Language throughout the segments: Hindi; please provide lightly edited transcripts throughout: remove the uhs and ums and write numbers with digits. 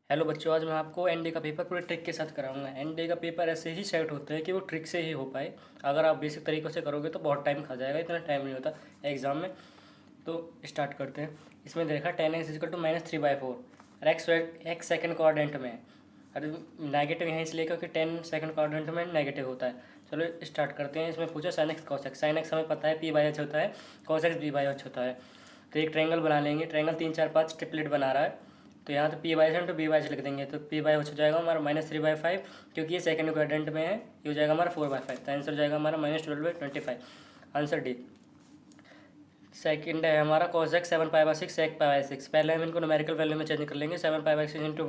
हेलो बच्चों, आज मैं आपको एनडी का पेपर पूरे ट्रिक के साथ कराऊंगा। एनडी का पेपर ऐसे ही सेट होता है कि वो ट्रिक से ही हो पाए। अगर आप बेसिक तरीक़ों से करोगे तो बहुत टाइम खा जाएगा, इतना टाइम नहीं होता एग्ज़ाम में। तो स्टार्ट करते हैं। इसमें देखा 10x = -3/4 और एक्स सेकंड क्वाड्रेंट में है। अरे नेगेटिव यहाँ इसलिए क्योंकि 10 सेकंड क्वाड्रेंट में नेगेटिव होता है। चलो स्टार्ट करते हैं। इसमें पूछा sin x cos x। sin x हमें पता है p/h होता है, cos x b/h होता है। तो एक ट्रायंगल बना लेंगे। ट्रायंगल 3 4 5 ट्रिपलेट बना रहा है, तो यहाँ तो p/h b बाई लिख देंगे। तो p/h हो जाएगा हमारा -3/5, क्योंकि ये सेकंड क्वाड्रेंट में है। ये हो जाएगा हमारा 4/5। तो आंसर हो जाएगा हमारा -12/25। Answer D. सेकंड है हमारा cos x 7π/6 sec π/6। पहले हम इनको न्यूमेरिकल वैल्यू में चेंज कर लेंगे। 7π/6 इंटू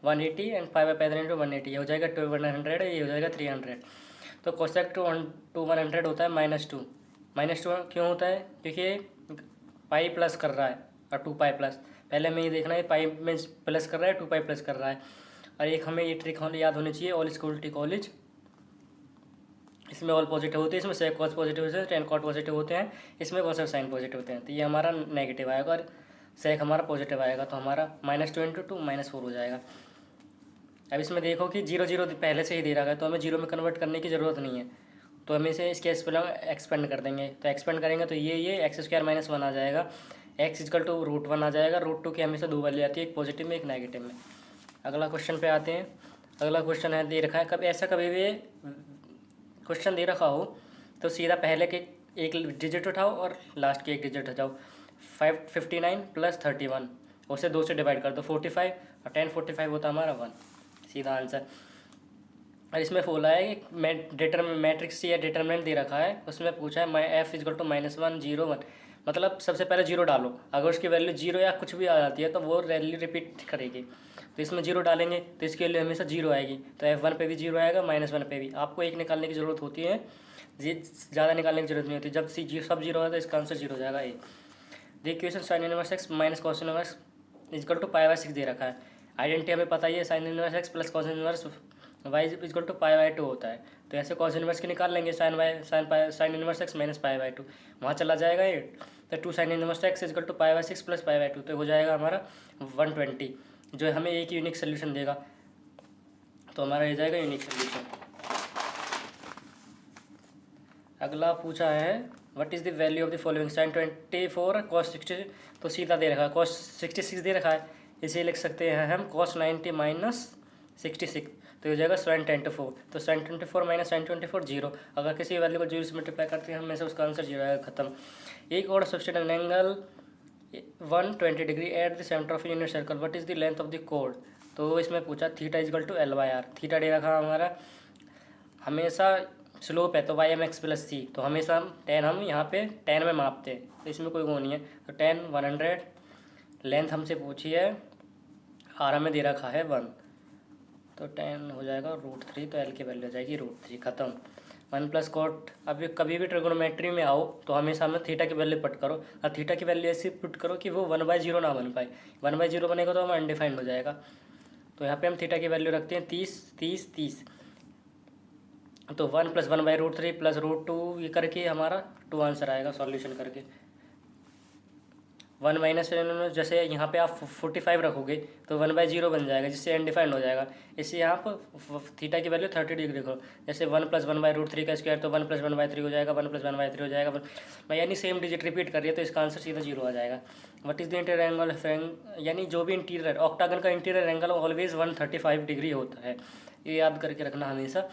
180 एंड 5/5 इंटू 180। ये हो जाएगा 100, ये हो जाएगा 300। तो cosec टू 100 होता है -2। -2 क्यों होता है? क्योंकि पाई प्लस कर रहा है और 2π प्लस। पहले हमें ये देखना है पाई में प्लस कर रहा है, 2π प्लस कर रहा है। और एक हमें ये ट्रिक याद होनी चाहिए, ऑल इक्वलिटी कॉलेज। इसमें ऑल पॉजिटिव होते हैं, इसमें सेक कॉस पॉजिटिव होते हैं, टेन कॉट पॉजिटिव होते हैं, इसमें कॉस और साइन पॉजिटिव होते हैं। तो ये हमारा नेगेटिव आएगा और सेक हमारा पॉजिटिव आएगा। तो हमारा -2 इंटू 2 -4 हो जाएगा। अब इसमें देखो कि 0 0 पहले से ही दे रखा है, तो हमें जीरो में कन्वर्ट करने की ज़रूरत नहीं है। तो हम इसे इसके एक्सपेंड कर देंगे। तो एक्सपेंड करेंगे तो ये x² -1 आ जाएगा। x = √1 आ जाएगा। √2 की हमेशा दो वैल्यू आती है, एक पॉजिटिव में एक नेगेटिव में। अगला क्वेश्चन पे आते हैं। अगला क्वेश्चन है दे रखा है, कभी ऐसा कभी भी क्वेश्चन दे रखा हो तो सीधा पहले के एक डिजिट उठाओ और लास्ट के एक डिजिट हटाओ। 59 + 31 उसे 2 से डिवाइड कर दो 45, और 10 45 होता है हमारा 1। सीधा आंसर। और इसमें बोला है कि मैट्रिक्स या डिटरमिनेंट दे रखा है, उसमें पूछा है f = -1 0 1। मतलब सबसे पहले जीरो डालो। अगर उसकी वैल्यू जीरो या कुछ भी आ जाती है तो वो वैल्यू रिपीट करेगी। तो इसमें जीरो डालेंगे तो इसके लिए हमेशा जीरो आएगी। तो F1 पे भी जीरो आएगा, -1 पे भी। आपको एक निकालने की ज़रूरत होती है, ज़्यादा निकालने की जरूरत नहीं होती। जब सब जीरो है तो इसका आंसर जीरो हो जाएगा A. The equation sin inverse x - cos inverse = π/6 दे रखा है। आइडेंटिटी हमें पता ही है, sin inverse x + cos inverse y = π/2 होता है। तो ऐसे cos इनवर्स की निकाल लेंगे, sin इनवर्स x - π/2 वहाँ चला जाएगा ये। तो 2 sin इनवर्स x = π/6 + π/2। तो हो जाएगा हमारा 120, जो हमें एक यूनिक सोल्यूशन देगा। तो हमारा हो जाएगा यूनिक सोल्यूशन। अगला पूछा है what is the value of the following. sin 24 cos 60। तो सीधा दे रखा है, cos 66 दे रखा है, इसे लिख सकते हैं हम cos 90 - 66। तो हो जाएगा sin 24। तो sin 24 - sin 24 0। अगर किसी वैल्यू को जीरो से मल्टीप्लाई करते हैं हमें से उसका आंसर जीरो आएगा, खत्म। एक और सब्सिड angle 120 degree at the centre of unit circle, what is the length of the कोड। तो इसमें पूछा θ = L/R। थीटा दे रखा हमारा, हमेशा स्लोप है तो y/mx + c। तो हमेशा टेन हम यहाँ पे 10 में मापते हैं, तो इसमें कोई वो नहीं है। तो 10 100। लेंथ हमसे पूछी है, आर हमें दे रखा है 1। तो 10 हो जाएगा √3। तो एल की वैल्यू हो जाएगी √3, ख़त्म। 1 + cot। अब कभी भी ट्रिगोनोमेट्री में आओ तो हमेशा हमें थीटा की वैल्यू पुट करो, और थीटा की वैल्यू ऐसी पुट करो कि वो 1/0 ना बन पाए। 1/0 बनेगा तो हमें अनडिफाइंड हो जाएगा। तो यहाँ पे हम थीटा की वैल्यू रखते हैं 30 30 30। तो 1 + 1/√3 + √2 ये करके हमारा 2 आंसर आएगा सॉल्यूशन करके। 1 - जैसे यहाँ पे आप 45 रखोगे तो 1/0 बन जाएगा, जिससे अनडिफाइंड हो जाएगा। इससे यहाँ पर थीटा की वैल्यू 30 डिग्री रखो। जैसे 1 + 1/√3 का स्क्वायर, तो 1 + 1/3 हो जाएगा, 1 + 1/3 हो जाएगा। यानी सेम डिजिट रिपीट कर रही है, तो इसका आंसर सीधा जीरो आ जाएगा। What is the interior angle, यानी जो भी इंटीरियर ऑक्टागन का इंटीरियर एंगल ऑलवेज 135 डिग्री होता है, ये याद करके रखना हमेशा।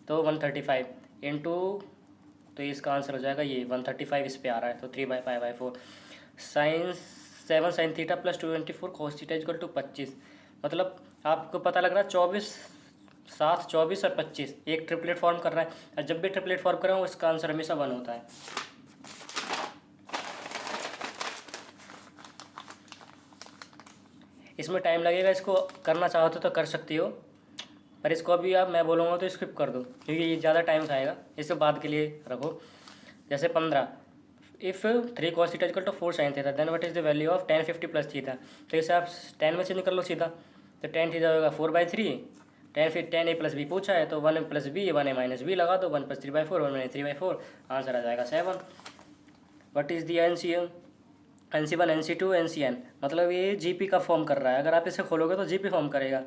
तो 135 इंटू, तो इसका आंसर हो जाएगा ये 135 इस पे आ रहा है, तो 3/π/4। Sine 7 sin θ + 24 cos θ = 25। मतलब आपको पता लग रहा है 24 7 24 और 25 एक ट्रिपलेट फॉर्म कर रहा है, और जब भी ट्रिपलेट फॉर्म कर रहा हूँ इसका आंसर हमेशा 1 होता है। इसमें टाइम लगेगा, इसको करना चाहो तो कर सकती हो, पर इसको अभी आप मैं बोलूँगा तो स्किप कर दो, क्योंकि ये ज़्यादा टाइम खाएगा। इसे बाद के लिए रखो। जैसे 15, if 3 cos θ = 4 sin θ, then what is the value of tan 50 + θ। तो इसे आप 10 में से निकल लो सीधा। तो tan θ होगा 4/3। tan a + b पूछा है, तो 1 + b 1a - b लगा दो, 1 + 3/4 1 - 3/4, आंसर आ जाएगा 7। What is the LCM। NC1 NC2 NCN, मतलब ये GP का फॉर्म कर रहा है। अगर आप इसे खोलोगे तो GP फॉर्म करेगा।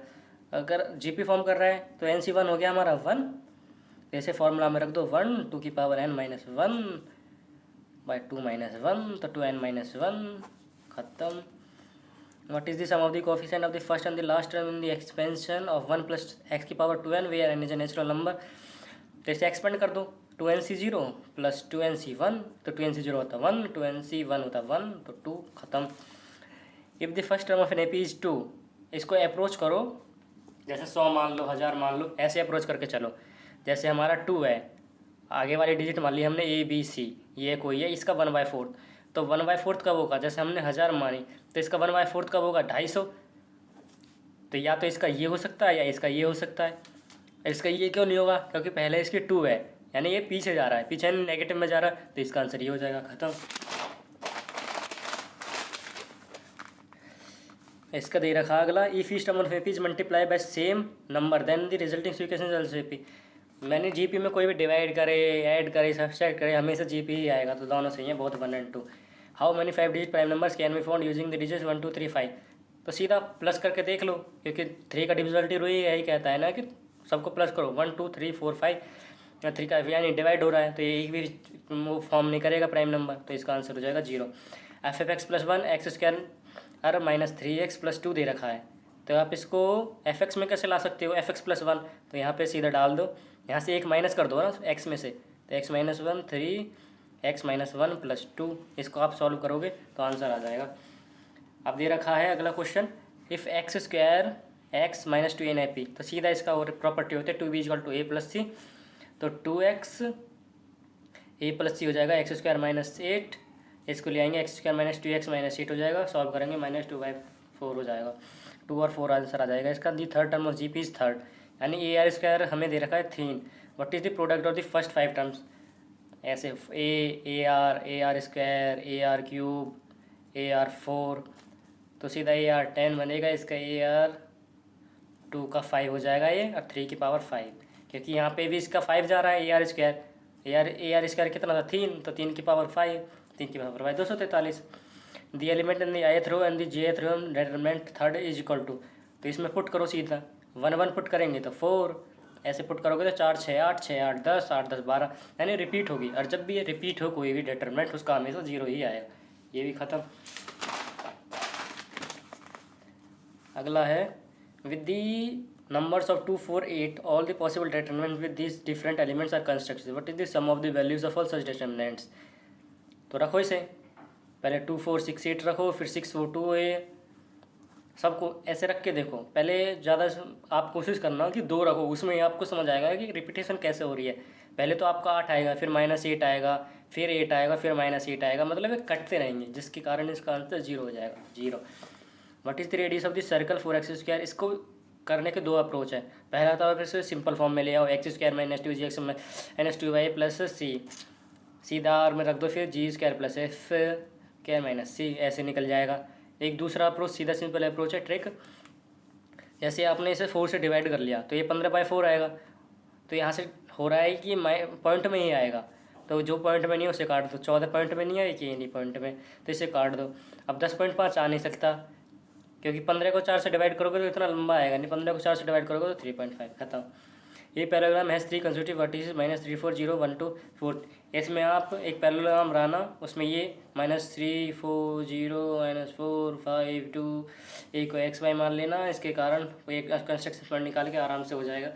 अगर GP फॉर्म कर रहा है तो NC1 हो गया हमारा 1, जैसे फॉर्मूला में रख दो 1 टू की power n minus 1 by 2 minus 1, तो 2n-1 खत्म। What is the sum of the coefficient of the first and the last term in the expansion of 1 plus x की power 2n where n is a natural number? तो इसे एक्सपेंड कर दो, 2nc0 प्लस 2nc1, तो 2nc0 होता 1, 2nc1 होता 1, तो 2 खत्म। If the first term of an AP is 2, इसको अप्रोच करो, जैसे 100 मान लो, 1000 मान लो, ऐसे अप्रोच करके चलो। जैसे हमारा 2 है, आगे वाली डिजिट मान ली हमने ABC, ये कोई है, इसका 1/4, तो 1/4 कब होगा? जैसे हमने 1000 मानी, तो इसका 1/4 कब होगा? 250। तो या तो इसका ये हो सकता है या इसका ये हो सकता है। इसका ये क्यों नहीं होगा? क्योंकि पहले इसकी 2 है, यानी ये पीछे जा रहा है, पीछे नेगेटिव में जा रहा है, तो इसका आंसर ये हो जाएगा, खत्म। इसका दे रखा अगला, if each term of AP is multiply by same number then the resulting equation is also AP। मैंने GP में कोई भी डिवाइड करे, ऐड करे, सब्सट्रैक्ट करे, हमेशा GP ही आएगा, तो दोनों सही है, both 1 and 2। How many 5 digit prime numbers can be found using the digits 1 2 3 5। तो सीधा प्लस करके देख लो, क्योंकि 3 का डिविजिबिलिटी रूल यही कहता है ना कि सबको प्लस करो, 1 2 3 4 5, या 3 का यानी डिवाइड हो रहा है, तो ये एक भी वो फॉर्म नहीं करेगा प्राइम नंबर, तो इसका आंसर हो जाएगा 0। f(x + 1 x² माइनस 3x + 2 दे रखा है, तो आप इसको fx में कैसे ला सकते हो? fx + 1, तो यहाँ पे सीधा डाल दो, यहाँ से एक माइनस कर दो ना x में से, तो x - 1 3x - 1 + 2, इसको आप सॉल्व करोगे तो आंसर आ जाएगा। अब दे रखा है अगला question, if x² x - 2 in AP, तो सीधा इसका और प्रॉपर्टी होती है 2b = a + c, तो 2x a + c हो जाएगा x² - 8, इसको ले आएंगे x² - 2x - 8 हो जाएगा, सॉल्व करेंगे -2/4 हो जाएगा, 2 और 4 आंसर आ जाएगा इसका। दी third term of GP is third, यानी AR² हमें दे रखा है 3। What is the product of the first 5 terms? ऐसे AR AR², AR4, तो सीधा AR10 बनेगा, इसका AR2 का 5 हो जाएगा ये, और 3 की पावर 5, क्योंकि यहाँ पे भी इसका 5 जा रहा है। AR² कितना था? 3, तो 3 की पावर 5, 3 की power 5 243। The element in the ith row and the jth row determinant third is equal to, तो इसमें पुट करो सीधा, 1 1 पुट करेंगे तो 4, ऐसे पुट करोगे तो 4 6 8 6 8 10 8 10 12, यानी रिपीट होगी, और जब भी ये रिपीट हो कोई भी डिटरमिनेंट, उसका हमेशा 0 ही आएगा। ये भी खत्म। अगला है, with the numbers of 2 4 8 all the possible determinants with these different elements are constructed, what is the sum of the values of all such determinants? तो रखो इसे, पहले 2 4 6 8 रखो, फिर 6 4 2 है, सबको ऐसे रख के देखो। पहले ज़्यादा आप कोशिश करना कि 2 रखो, उसमें आपको समझ आएगा कि रिपीटेशन कैसे हो रही है। पहले तो आपका 8 आएगा, फिर -8 आएगा, फिर 8 आएगा, फिर -8 आएगा, मतलब ये कटते रहेंगे, जिसके कारण इसका आंसर 0 हो जाएगा, 0। What is the radius of the circle 4x²? इसको करने के 2 अप्रोच है। पहला तो आप इसे सिंपल फॉर्म में ले आओ, x² - 2gx - 2y + c, सीधा और में रख दो, फिर g² + f² - c, ऐसे निकल जाएगा। एक दूसरा अप्रोच सीधा सिंपल अप्रोच है, ट्रिक, जैसे आपने इसे 4 से डिवाइड कर लिया तो ये 15/4 आएगा, तो यहाँ से हो रहा है कि पॉइंट में ही आएगा, तो जो पॉइंट में नहीं है उसे काट दो। 14 पॉइंट में नहीं है कि नहीं पॉइंट में, तो इसे काट दो। अब 10.5 आ नहीं सकता, क्योंकि 15 को 4 से डिवाइड करोगे तो इतना लंबा आएगा नहीं, 15 को 4 से डिवाइड करोगे तो 3.5, खत्म। ये पैराग्राम है 3 कंसेक्यूटिव वर्टिसेस -3 4 0 1 2 4। इसमें आप एक पैराग्राम बनाना, उसमें ये -3 4 0 -4 5 2 एक को XY मान लेना, इसके कारण एक कंस्ट्रक्शन पॉइंट निकाल के आराम से हो जाएगा।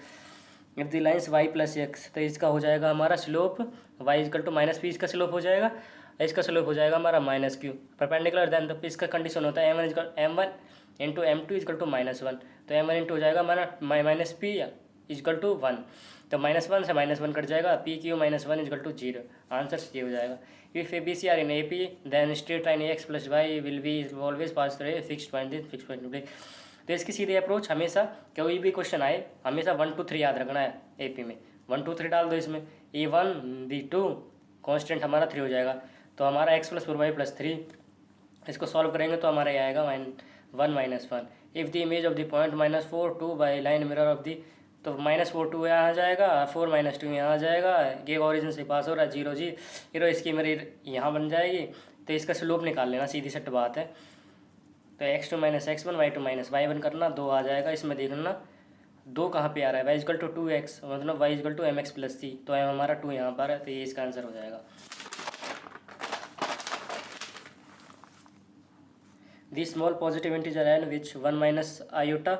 If the lines y + x, तो इसका हो जाएगा हमारा स्लोप y = -p, इसका स्लोप हो जाएगा, इसका स्लोप हो जाएगा हमारा -q, परपेंडिकुलर देन, तो इसका कंडीशन होता है m1 × m2 = -1, तो m1 हो जाएगा हमारा -p = 1, तो -1 से -1 कट जाएगा, pq - 1 = 0, आंसर ये हो जाएगा। If ABC are in AP then straight line ax + y will be always pass through a fixed point. तो इसकी सीधे अप्रोच, हमेशा कोई भी क्वेश्चन आए हमेशा 1 2 3 याद रखना है। AP में 1 2 3 डाल दो, इसमें A1 B2 कॉन्स्टेंट हमारा 3 हो जाएगा, तो हमारा x + 4y + 3, इसको सॉल्व करेंगे तो हमारा ये आएगा 1 - 1। If the image of the point -4 2 by line mirror of the, तो -4 2 यहाँ आ जाएगा, 4 - 2 यहाँ आ जाएगा, ये ओरिजिन से पास हो रहा है 0 0, इसकी मेरी यहाँ बन जाएगी, तो इसका स्लोप निकाल लेना, सीधी सट बात है। तो x2 minus x1 y2 minus y1 करना, 2 आ जाएगा। इसमें देखना 2 कहाँ पे आ रहा है, y इक्वल टू 2x, मतलब y equal to mx plus c, तो m हमारा 2 यहाँ पर है, तो ये इसका आंसर हो जाएगा। The small positive integer n which 1 minus iota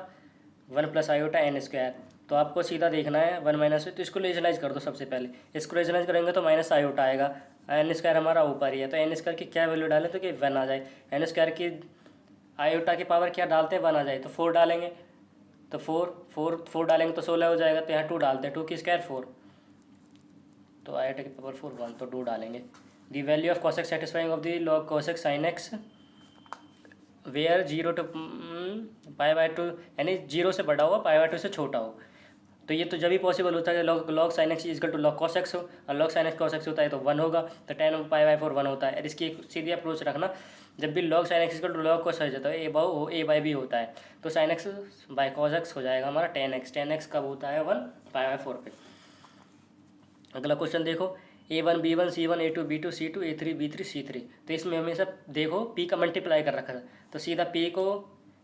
1 plus iota n square, तो आपको सीधा देखना है 1 माइनस, तो इसको रेजलाइज कर दो सबसे पहले। इसको रेजलाइज करेंगे तो माइनस आयोटा आएगा, एन स्क्वायर हमारा ऊपर ही है, तो एन स्क्वायर की क्या वैल्यू डालें तो कि 1 आ जाए। एन स्क्वायर की आयोटा की पावर क्या डालते हैं, 1 आ जाए, तो 4 डालेंगे, तो 4 डालेंगे तो 16 हो जाएगा, तो यहाँ 2 डालते हैं, 2 की स्क्वायर 4, तो आयोटा की पावर 4 1, तो 2 डालेंगे। The value of cosec satisfying of the log cosec sine x where 0 to π/2, यानी 0 से बड़ा हुआ π/2 से छोटा हो, तो ये तो जब भी पॉसिबल होता है log sine x equal to log cos x हो, और log sine x cos x होता है तो 1 होगा, तो tan π/4 1 होता है। और इसकी एक सीधी अप्रोच रखना, जब भी log sine x equal to log cos x होता है a/b होता है, तो sine x by cos x हो जाएगा हमारा tan x कब होता है 1 π/4 पे। अगला क्वेश्चन देखो, a1 b1 c1 a2 b2 c2 a3 b3 c3, तो इसमें हमेशा देखो p का मल्टीप्लाई कर रखा है, तो सीधा p को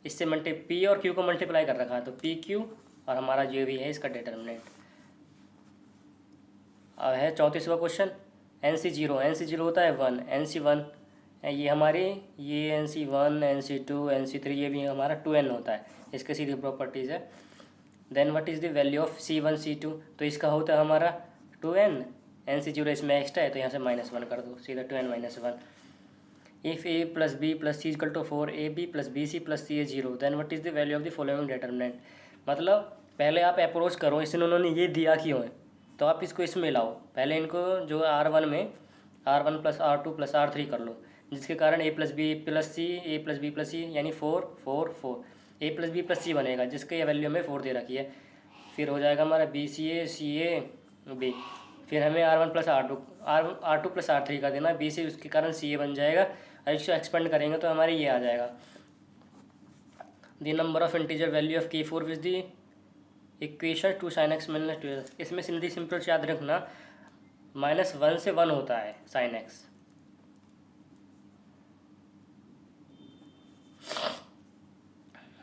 इससे p और q को मल्टीप्लाई कर रखा है, तो p q और हमारा जो भी है इसका डिटर्मिनेंट। अब है 34वां क्वेश्चन, NC0 होता है 1, NC1 ये हमारे ये NC1 NC2 NC3 ये भी हमारा 2n होता है, इसके सीधी प्रॉपर्टीज़ है। Then what is the value of C1 C2, तो इसका होता है हमारा 2n, NC0 इसमें एक्स्ट्रा है तो यहाँ से -1 कर दो, सीधा 2n - 1। If a plus B plus C equal to 4 AB plus BC plus C 0, then what is the value of the following determinant. मतलब पहले आप अप्रोच करो, इसने उन्होंने ये दिया क्यों है, तो आप इसको इसमें लाओ, पहले इनको जो R1 में R1 plus R2 plus R3 कर लो, जिसके कारण a plus B plus C A plus B plus C यानी 4 4 4 a plus B plus C बनेगा, जिसके वैल्यू हमें 4 दे रखी है। फिर हो जाएगा हमारा BCA B, फिर हमें R1 plus R2 plus R3 का देना, BC उसके कारण CA बन जाएगा, और इसको एक्सपेंड करेंगे तो हमारे ये आ जाएगा। The number of integer value of K4 which the equation 2 sin x minus 2, इसमें सिंपली सिंपल याद रखना -1 से 1 होता है sin x,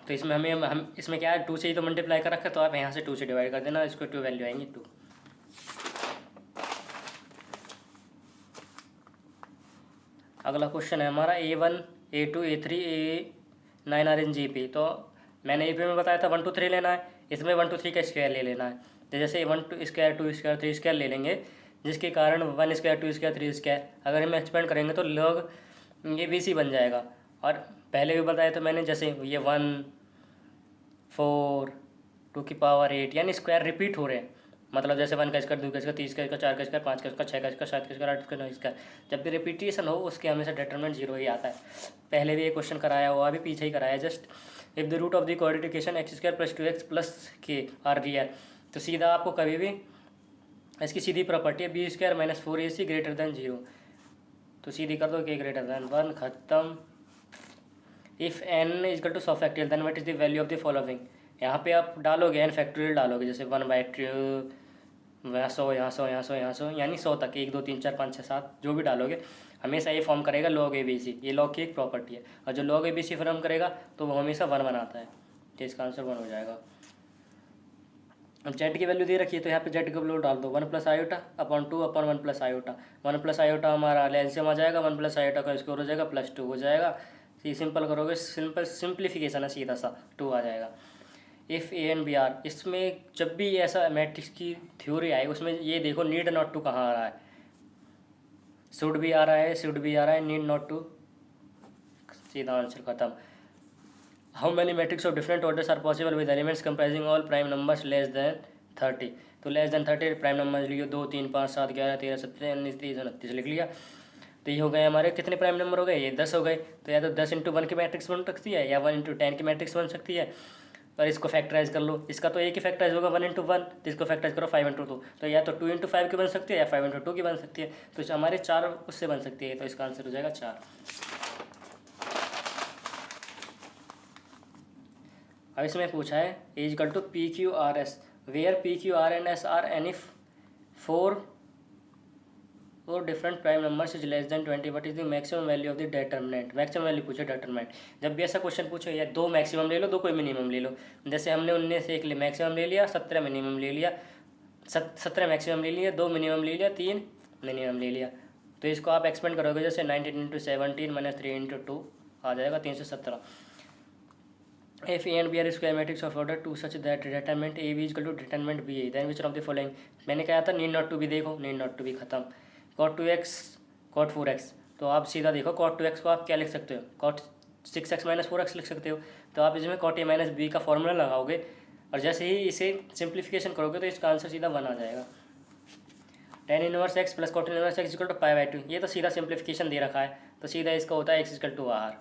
तो इसमें हम इसमें क्या है 2 से ही तो मल्टीप्लाई कर रखा है, तो आप यहाँ से 2 से डिवाइड कर देना, इसको 2 वैल्यू आएंगी 2। अगला क्वेश्चन है हमारा A1 A2 A3 A9 are N G पे, तो मैंने ए पे में बताया था 1 2 3 लेना है, इसमें 1 2 3 का स्क्वायर ले लेना है, तो जैसे 1 2 स्क्वायर 2 स्क्वायर 3 स्क्वायर ले लेंगे, जिसके कारण 1 स्क्वायर 2 स्क्वायर 3 स्क्वायर अगर हम एक्सपेंड करेंगे तो लॉग ये BC बन जाएगा। और पहले भी बताया तो मैंने, जैसे ये 1 4 2 की पावर 8 यानी स्क्वायर रिपीट हो रहे हैं, मतलब जैसे 1 का स्क्वायर 2 का स्क्वायर 3 का स्क्वायर 4 का स्क्वायर 5 का स्क्वायर 6 का स्क्वायर 7 का स्क्वायर 8 का स्क्वायर, जब भी रिपीटेशन हो उसके हमेशा डिटरमिनेंट 0 ही आता है। पहले भी ये क्वेश्चन कराया हुआ, अभी पीछे ही कराया just. If the root of the quadratic equation x² + 2x + k are real, तो सीधा आपको कभी भी इसकी सीधी प्रॉपर्टी है b² - 4ac > 0, तो सीधी कर दो k > 1, खत्म। इफ़ n = सॉ factorial then what is the value of the following, यहाँ पे आप डालोगे n फैक्टोरियल डालोगे, जैसे 1/2 यहाँ 100 यहाँ 100 यहाँ 100 यहाँ 100 यानी 100 तक, 1 2 3 4 5 6 7 जो भी डालोगे हमेशा ये फॉर्म करेगा log ABC, ये log की एक प्रॉपर्टी है, और जो log ABC फॉर्म करेगा तो वो हमेशा 1 बनाता है, तो इसका आंसर 1 हो जाएगा। अब z की वैल्यू दे रखी है तो यहाँ पे z का वैल्यू डाल दो 1 + iota upon 2 upon 1 + iota, 1 + iota हमारा एलसीएम आ जाएगा, 1 + आयोटा का स्क्वायर हो जाएगा +2 हो जाएगा, ये सिंपल करोगे, सिंप्लीफिकेशन है, सीधा सा 2 आ जाएगा। If A and B are, इसमें जब भी ऐसा मैट्रिक्स की थ्योरी आए उसमें ये देखो नीड नॉट टू कहाँ आ रहा है, शुड भी आ रहा है, नीड नॉट टू, सीधा आंसर खत्म। How many matrix of different orders are possible with elements comprising all prime numbers less than 30, तो लेस देन 30 प्राइम नंबर्स लियो 2 3 5 7 11 13 17 19 20 29 लिख लिया, तो ये हो गए हमारे कितने प्राइम नंबर हो गए, ये 10 हो गए, तो या तो 10 × 1 की मैट्रिक्स बन सकती है या 1 × 10 की मैट्रिक्स बन सकती है, और इसको फैक्टराइज कर लो, इसका तो एक ही फैक्टराइज होगा 1 × 1, तो इसको फैक्टराइज करो 5 × 2, तो या तो 2 × 5 की बन सकती है या 5 × 2 की बन सकती है, तो हमारे 4 उससे बन सकती है, तो इसका आंसर हो जाएगा 4। अब इसमें पूछा है = PQRS where PQR and S are any 4 और different prime numbers is less than 20, what is the maximum value of the determinant. Maximum value पूछे डिटर्मिनेंट। जब भी ऐसा क्वेश्चन पूछो या दो मैक्सिमम ले लो, दो कोई मिनिमम ले लो। जैसे हमने 19 से एक मैक्सिमम ले लिया, 17 मिनिमम ले लिया, 17 मैक्सिमम ले लिया, 2 मिनिमम ले लिया, 3 मिनिमम ले लिया। तो इसको आप एक्सपेंड करोगे, जैसे 19 इंटू 17 माइनस 3 इंटू 2 आ जाएगा 317। If A and B are square matrix of order 2 such that determinant A B is equal to determinant B A, then which one of the following। मैंने कहा था नीड नॉट टू बी, देखो नीड नॉट टू बी खत्म। cot 2x cot 4x, तो आप सीधा देखो cot 2x को आप क्या लिख सकते हो, cot 6x माइनस 4x लिख सकते हो। तो आप इसमें cot A माइनस बी का फॉर्मूला लगाओगे और जैसे ही इसे सिंप्लीफिकेशन करोगे तो इसका आंसर सीधा 1 आ जाएगा। tan inverse x plus cot inverse x equal to π/2, ये तो सीधा सिंप्लीफिकेशन दे रखा है, तो सीधा इसका होता है x इक्वल टू r,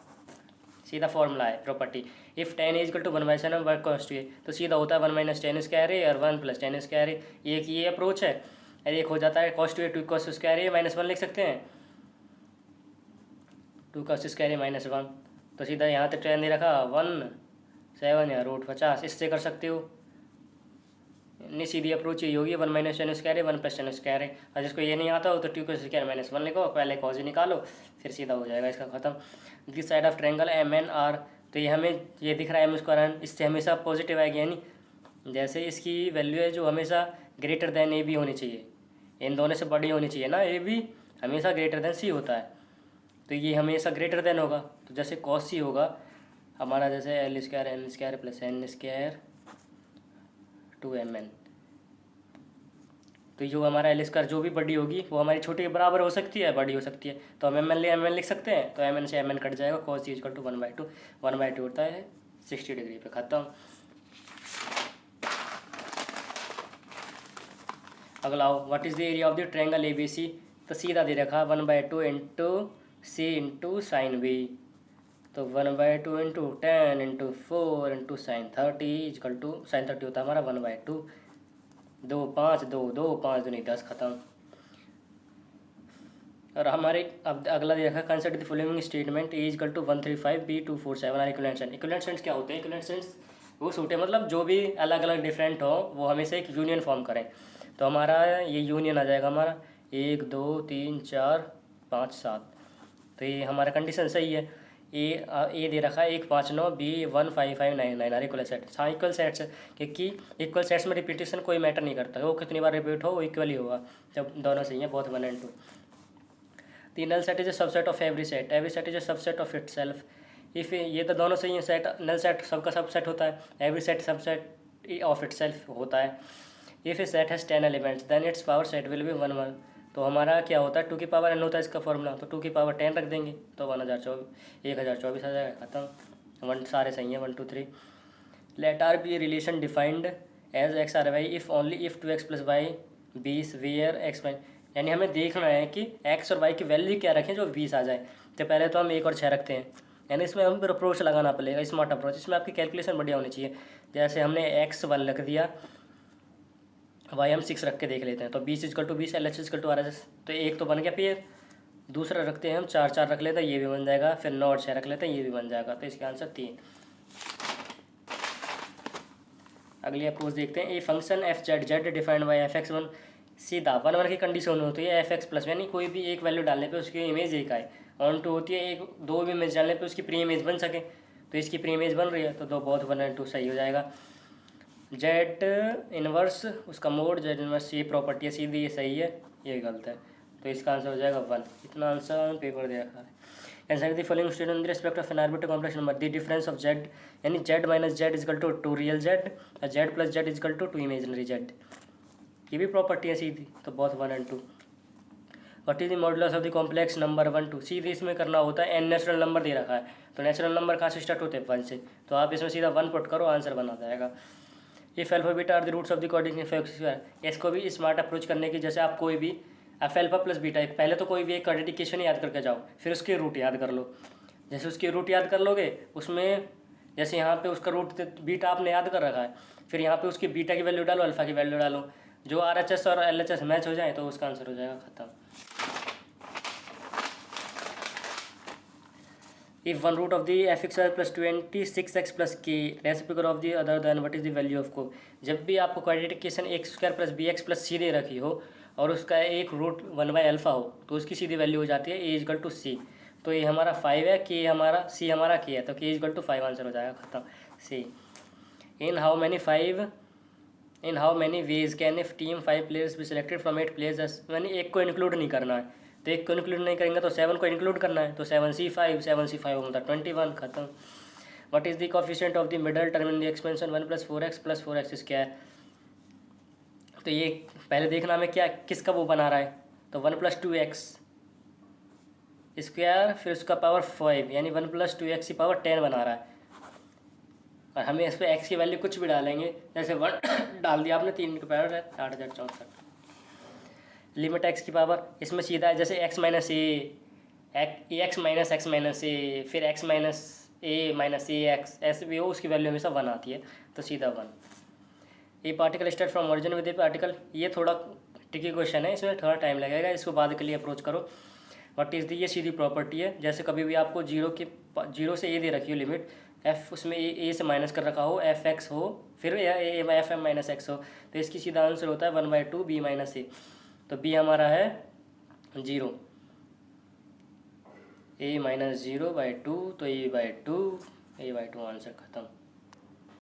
सीधा फॉर्मूला है property. If tan is equal to 1/7 वर्क कॉस टू ए, तो सीधा होता है 1 माइनस टेन स्क्वायर ए और 1 प्लस टेन स्क्वायर ए। एक ये अप्रोच है, और एक हो जाता है कॉस टू ए 2 कॉस स्क्वायर ए माइनस 1 लिख सकते हैं, 2 कॉस स्क्वायर ए माइनस 1। तो सीधा यहाँ तक tan दे रखा 1 7 या √50, इससे कर सकते हो। नहीं, सीधी अप्रोच ये होगी 1 माइनस टेन स्क्वायर है 1 प्लस टेन स्क्वायर है। और जिसको ये नहीं आता हो तो 2 कॉस स्क्वायर माइनस 1 लिखो, पहले कॉस ही निकालो, फिर सीधा हो जाएगा इसका खत्म। This side of triangle M N R, तो ये हमें ये दिख रहा है एम स्क्वायर, इससे हमेशा पॉजिटिव आएगी, यानी जैसे इसकी वैल्यू है जो हमेशा ग्रेटर देन ए बी होनी चाहिए, इन दोनों से बड़ी होनी चाहिए ना, ए बी हमेशा ग्रेटर देन सी होता है, तो ये हमेशा ग्रेटर देन होगा। तो जैसे कॉस सी होगा हमारा, जैसे L square N square plus N square 2mn, तो जो हमारा एल स्क्वायर जो भी बड़ी होगी वो हमारी छोटी के बराबर हो सकती है, बड़ी हो सकती है, तो हम एम एन लिख सकते हैं, तो mn से mn कट जाएगा, cos इज इक्वल टू 1/2 होता है 60 डिग्री पे खत्म। अगला आओ, what is the area of the triangle A B C, तो सीधा दे रखा 1/2 into C into sine B, तो 1/2 into 10 into 4 into sine 30 equal to sine 30 होता है हमारा 1/2, 2 5 2 2 5 2 10 खत्म। और हमारे अब अगला दे रखा है consider the following statement A equal to 135 B 247 are equivalent set. Equivalent sets क्या होते हैं? इक्विवेलेंट सेट्स वो सूट है, मतलब जो भी अलग अलग डिफरेंट हो वो हमेशा एक यूनियन फॉर्म करें। तो हमारा ये यूनियन आ जाएगा हमारा 1 2 3 4 5 7, तो ये हमारा कंडीशन सही है। ए दे रखा है 1 5 9 बी 1 5 5 9 9 आर इक्वल सेट। हाँ इक्वल सेट्स है, क्योंकि इक्वल सेट्स में रिपीटेशन कोई मैटर नहीं करता, वो कितनी बार रिपीट हो वो इक्वल ही होगा जब दोनों सही हैं, both 1 and 2। The null set is a subset of every set is a subset of itself. If ये तो दोनों सही हैं, सेट नल सेट सबका सबसेट होता है, every set subset of itself होता है। If a set has 10 elements then its power set will be 1 1। तो हमारा क्या होता है 2 की पावर n होता है इसका फॉर्मूला, तो 2 की पावर 10 रख देंगे तो 1024 आ जाएगा खत्म। 1 सारे सही हैं 1 2 3। Let R be relation defined as x R y if only if 2x plus y 20 where x y, यानी हमें देखना है कि x और y की वैल्यू क्या रखें जो 20 आ जाए। तो पहले तो हम 1 और 6 रखते हैं, यानी इसमें हम अप्रोच लगाना पड़ेगा, स्मार्ट अप्रोच। इसमें आपकी कैलकुलेशन बढ़िया होनी चाहिए। जैसे हमने x 1 रख दिया, y हम 6 रख के देख लेते हैं, तो 20 equal to 20 LHS equal to RHS, तो एक तो बन गया पेयर। दूसरा रखते हैं हम 4 4 रख लेते हैं, ये भी बन जाएगा, फिर 9 और 6 रख लेते हैं, ये भी बन जाएगा, तो इसका आंसर 3। अगली अप्रोच देखते हैं, a function F Z Z defined by f(x)(1), सीधा 1 1 की कंडीशन होती है f(x) प्लस, यानी कोई भी एक वैल्यू डालने पे उसकी इमेज एक आए। ऑन टू होती है एक 2 भी इमेज डालने पे उसकी प्री इमेज बन सके, तो इसकी प्री इमेज बन रही है, तो 2 बहुत 1 and 2 सही हो जाएगा। जेड इनवर्स उसका मोड जेड इनवर्स, ये प्रॉपर्टी है सीधी, ये सही है ये गलत है, तो इसका आंसर हो जाएगा 1। इतना आंसर पेपर दे रखा है। Answer the following statement with respect of an arbitrary complex number the difference of Z, यानी Z minus Z equal to 2 real Z और Z plus Z equal to 2 imaginary Z, ये भी प्रॉपर्टी है सीधी, तो बहुत 1 and 2। What is the modulus of the complex number 1 2, सीधी इसमें करना होता है, एन नेचुरल नंबर दे रखा है, तो नेचुरल नंबर कहाँ से स्टार्ट होते हैं 1 से, तो आप इसमें सीधा 1 पुट करो आंसर बना जाएगा। If alpha beta are the roots of the coordinate square, इसको भी स्मार्ट अप्रोच करने की, जैसे आप कोई भी एफ अल्फा प्लस बीटा, पहले तो कोई भी एक क्वाड्रेटिक इक्वेशन याद करके जाओ, फिर उसके रूट याद कर लो। जैसे उसकी रूट याद कर लोगे, उसमें जैसे यहाँ पे उसका रूट बीटा आपने याद कर रखा है, फिर यहाँ पे उसकी बीटा की वैल्यू डालो, अल्फा की वैल्यू डालो, जो RHS और LHS मैच हो जाए तो उसका आंसर हो जाएगा खत्म। If one root of the f(x) plus 26x plus k reciprocal of the other then what is the value of को, जब भी आपको quadratic equation x² plus bx plus c दे रखी हो और उसका एक रूट 1/α हो तो उसकी सीधी वैल्यू हो जाती है ए इजकल टू सी। तो ये हमारा 5 है, के हमारा सी हमारा के है, तो के इजकल टू 5 आंसर हो जाएगा, ख़त्म। C in how many ways can if team 5 players be selected from 8 players, मैंने एक को इंक्लूड नहीं करना है, तो एक को इंक्लूड नहीं करेंगे तो 7 को इंक्लूड करना है, तो 7C5 मतलब 21, ख़त्म। What is the coefficient of the middle term in the expansion 1 + 4x + 4x square. तो ये पहले देखना हमें क्या किसका वो बना रहा है, तो 1 + 2x स्क्वायर फिर उसका पावर 5 यानी 1 + 2x की पावर 10 बना रहा है। और हमें इस पर एक्स की वैल्यू कुछ भी डालेंगे, जैसे 1 डाल दिया आपने, 3 के पावर है 8064। लिमिट एक्स की पावर इसमें सीधा है, जैसे x माइनस ए एक्स माइनस एक्स माइनस ए फिर x माइनस ए माइनस ए एक्स, ऐसे भी हो उसकी वैल्यू हमेशा 1 आती है, तो सीधा 1। ए particle start from origin with A particle, ये थोड़ा ट्रिकी क्वेश्चन है, इसमें थोड़ा टाइम लगेगा, इसको बाद के लिए अप्रोच करो। व्हाट इज़ दी, ये सीधी प्रॉपर्टी है, जैसे कभी भी आपको 0 से ए दे रखी हो लिमिट, एफ उसमें ए से माइनस कर रखा हो, एफ एक्स हो फिर एफ एम माइनस एक्स हो, तो इसकी सीधा आंसर होता है 1/2 बी माइनस ए। तो बी हमारा है 0, a - 0/2, तो a/2 आंसर ख़त्म।